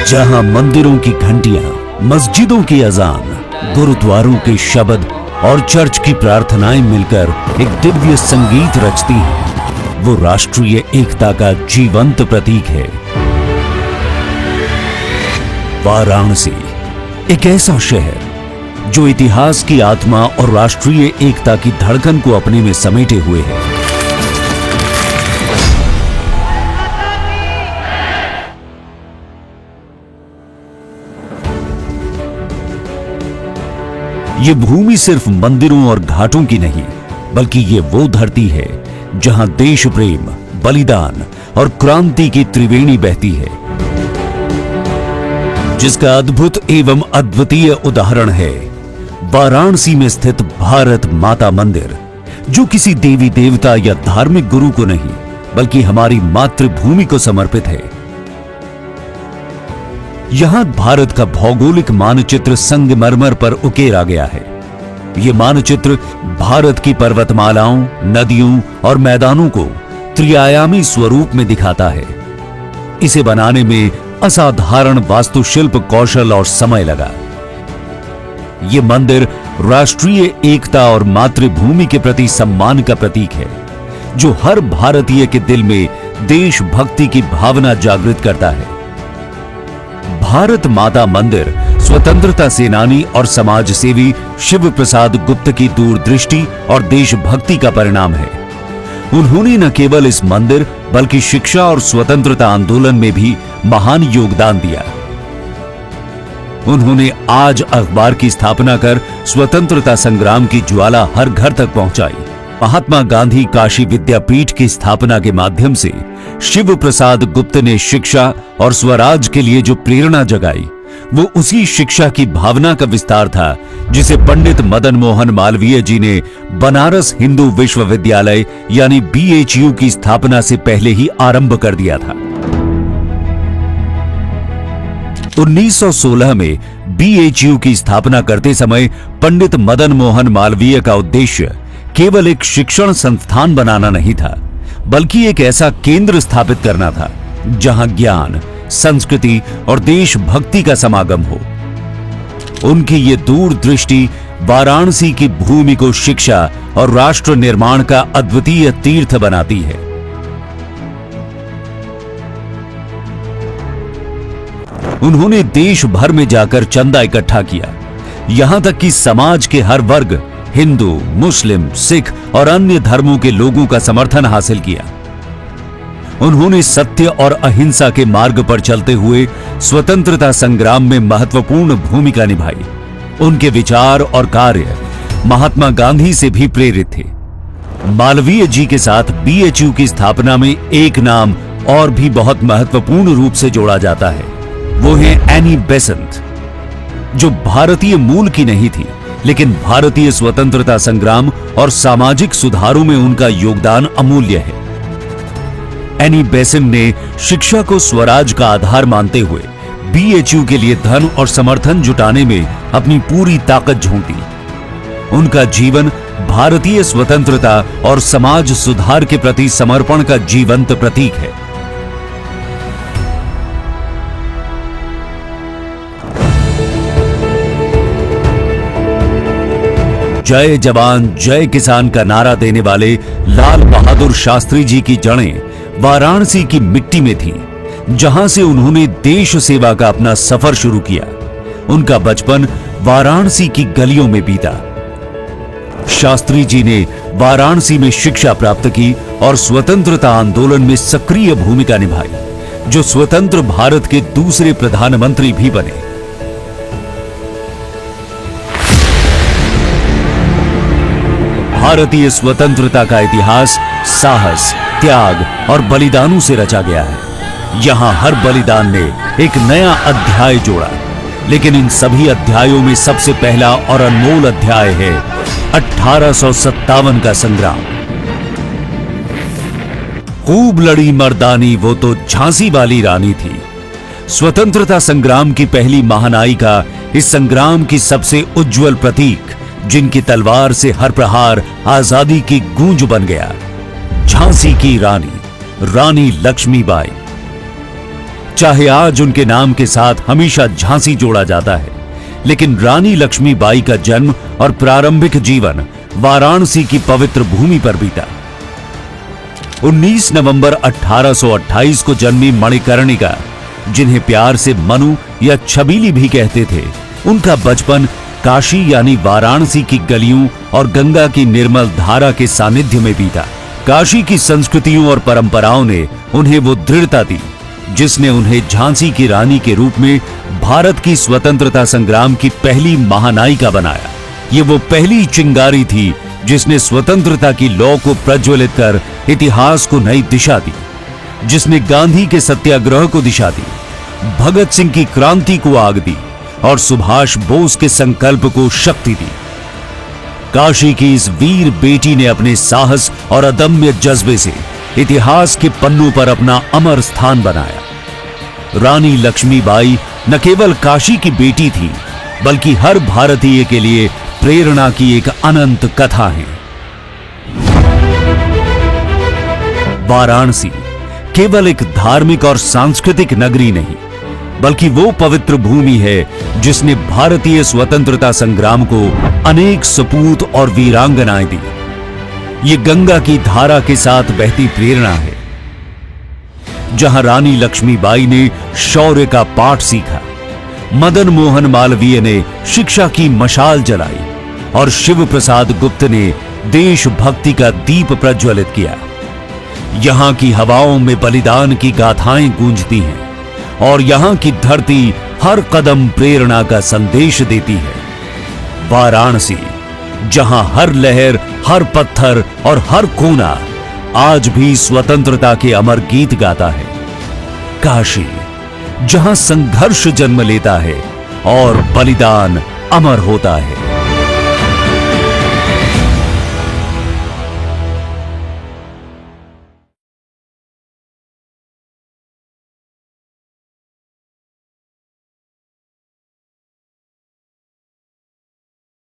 जहां मंदिरों की घंटियां, मस्जिदों की अजान, गुरुद्वारों के शब्द और चर्च की प्रार्थनाएं मिलकर एक दिव्य संगीत रचती हैं, वो राष्ट्रीय एकता का जीवंत प्रतीक है। वाराणसी एक ऐसा शहर जो इतिहास की आत्मा और राष्ट्रीय एकता की धड़कन को अपने में समेटे हुए है। ये भूमि सिर्फ मंदिरों और घाटों की नहीं, बल्कि ये वो धरती है जहां देश प्रेम, बलिदान और क्रांति की त्रिवेणी बहती है, जिसका अद्भुत एवं अद्वितीय उदाहरण है वाराणसी में स्थित भारत माता मंदिर, जो किसी देवी देवता या धार्मिक गुरु को नहीं, बल्कि हमारी मातृभूमि को समर्पित है। यहां भारत का भौगोलिक मानचित्र संगमरमर पर उकेरा गया है। यह मानचित्र भारत की पर्वतमालाओं, नदियों और मैदानों को त्रिआयामी स्वरूप में दिखाता है। इसे बनाने में असाधारण वास्तुशिल्प कौशल और समय लगा। यह मंदिर राष्ट्रीय एकता और मातृभूमि के प्रति सम्मान का प्रतीक है, जो हर भारतीय के दिल में देशभक्ति की भावना जागृत करता है। भारत माता मंदिर स्वतंत्रता सेनानी और समाज सेवी शिव प्रसाद गुप्त की दूरदृष्टि और देशभक्ति का परिणाम है। उन्होंने न केवल इस मंदिर बल्कि शिक्षा और स्वतंत्रता आंदोलन में भी महान योगदान दिया। उन्होंने आज अखबार की स्थापना कर स्वतंत्रता संग्राम की ज्वाला हर घर तक पहुंचाई। महात्मा गांधी काशी विद्यापीठ की स्थापना के माध्यम से शिव प्रसाद गुप्त ने शिक्षा और स्वराज के लिए जो प्रेरणा जगाई, वो उसी शिक्षा की भावना का विस्तार था जिसे पंडित मदन मोहन मालवीय जी ने बनारस हिंदू विश्वविद्यालय यानी BHU की स्थापना से पहले ही आरंभ कर दिया था। 1916 में BHU की स्थापना करते समय पंडित मदन मोहन मालवीय का उद्देश्य केवल एक शिक्षण संस्थान बनाना नहीं था, बल्कि एक ऐसा केंद्र स्थापित करना था जहां ज्ञान, संस्कृति और देशभक्ति का समागम हो। उनकी ये दूरदृष्टि वाराणसी की भूमि को शिक्षा और राष्ट्र निर्माण का अद्वितीय तीर्थ बनाती है। उन्होंने देश भर में जाकर चंदा इकट्ठा किया, यहां तक कि समाज के हर वर्ग, हिंदू, मुस्लिम, सिख और अन्य धर्मों के लोगों का समर्थन हासिल किया। उन्होंने सत्य और अहिंसा के मार्ग पर चलते हुए स्वतंत्रता संग्राम में महत्वपूर्ण भूमिका निभाई। उनके विचार और कार्य महात्मा गांधी से भी प्रेरित थे। मालवीय जी के साथ BHU की स्थापना में एक नाम और भी बहुत महत्वपूर्ण रूप से जोड़ा जाता है, वो है एनी बेसेंट, जो भारतीय मूल की नहीं थी, लेकिन भारतीय स्वतंत्रता संग्राम और सामाजिक सुधारों में उनका योगदान अमूल्य है। एनी बेसेंट ने शिक्षा को स्वराज का आधार मानते हुए BHU के लिए धन और समर्थन जुटाने में अपनी पूरी ताकत झोंक दी। उनका जीवन भारतीय स्वतंत्रता और समाज सुधार के प्रति समर्पण का जीवंत प्रतीक है। जय जवान जय किसान का नारा देने वाले लाल बहादुर शास्त्री जी की जड़ें वाराणसी की मिट्टी में थी, जहां से उन्होंने देश सेवा का अपना सफर शुरू किया। उनका बचपन वाराणसी की गलियों में बीता। शास्त्री जी ने वाराणसी में शिक्षा प्राप्त की और स्वतंत्रता आंदोलन में सक्रिय भूमिका निभाई, जो स्वतंत्र भारत के दूसरे प्रधानमंत्री भी बने। भारतीय स्वतंत्रता का इतिहास साहस, त्याग और बलिदानों से रचा गया है। यहां हर बलिदान ने एक नया अध्याय जोड़ा, लेकिन इन सभी अध्यायों में सबसे पहला और अनमोल अध्याय है 1857 का संग्राम। खूब लड़ी मर्दानी वो तो झांसी वाली रानी थी। स्वतंत्रता संग्राम की पहली महानायिका, इस संग्राम की सबसे उज्जवल प्रतीक, जिनकी तलवार से हर प्रहार आजादी की गूंज बन गया, झांसी की रानी, रानी लक्ष्मीबाई। चाहे आज उनके नाम के साथ हमेशा झांसी जोड़ा जाता है, लेकिन रानी लक्ष्मीबाई का जन्म और प्रारंभिक जीवन वाराणसी की पवित्र भूमि पर बीता। 19 नवंबर 1828 को जन्मी मणिकर्णिका, जिन्हें प्यार से मनु या छबीली भी कहते थे, उनका बचपन काशी यानी वाराणसी की गलियों और गंगा की निर्मल धारा के सानिध्य में बीता। काशी की संस्कृतियों और परंपराओं ने उन्हें वो दृढ़ता दी जिसने उन्हें झांसी की रानी के रूप में भारत की स्वतंत्रता संग्राम की पहली महानायिका बनाया। ये वो पहली चिंगारी थी जिसने स्वतंत्रता की लौ को प्रज्वलित कर इतिहास को नई दिशा दी, जिसने गांधी के सत्याग्रह को दिशा दी, भगत सिंह की क्रांति को आग दी और सुभाष बोस के संकल्प को शक्ति दी। काशी की इस वीर बेटी ने अपने साहस और अदम्य जज्बे से इतिहास के पन्नों पर अपना अमर स्थान बनाया। रानी लक्ष्मीबाई न केवल काशी की बेटी थी, बल्कि हर भारतीय के लिए प्रेरणा की एक अनंत कथा है। वाराणसी केवल एक धार्मिक और सांस्कृतिक नगरी नहीं, बल्कि वो पवित्र भूमि है जिसने भारतीय स्वतंत्रता संग्राम को अनेक सपूत और वीरांगनाएं दी। ये गंगा की धारा के साथ बहती प्रेरणा है, जहां रानी लक्ष्मीबाई ने शौर्य का पाठ सीखा, मदन मोहन मालवीय ने शिक्षा की मशाल जलाई और शिव प्रसाद गुप्त ने देशभक्ति का दीप प्रज्वलित किया। यहां की हवाओं में बलिदान की गाथाएं गूंजती हैं और यहां की धरती हर कदम प्रेरणा का संदेश देती है। वाराणसी, जहां हर लहर, हर पत्थर और हर कोना आज भी स्वतंत्रता के अमर गीत गाता है। काशी, जहां संघर्ष जन्म लेता है और बलिदान अमर होता है।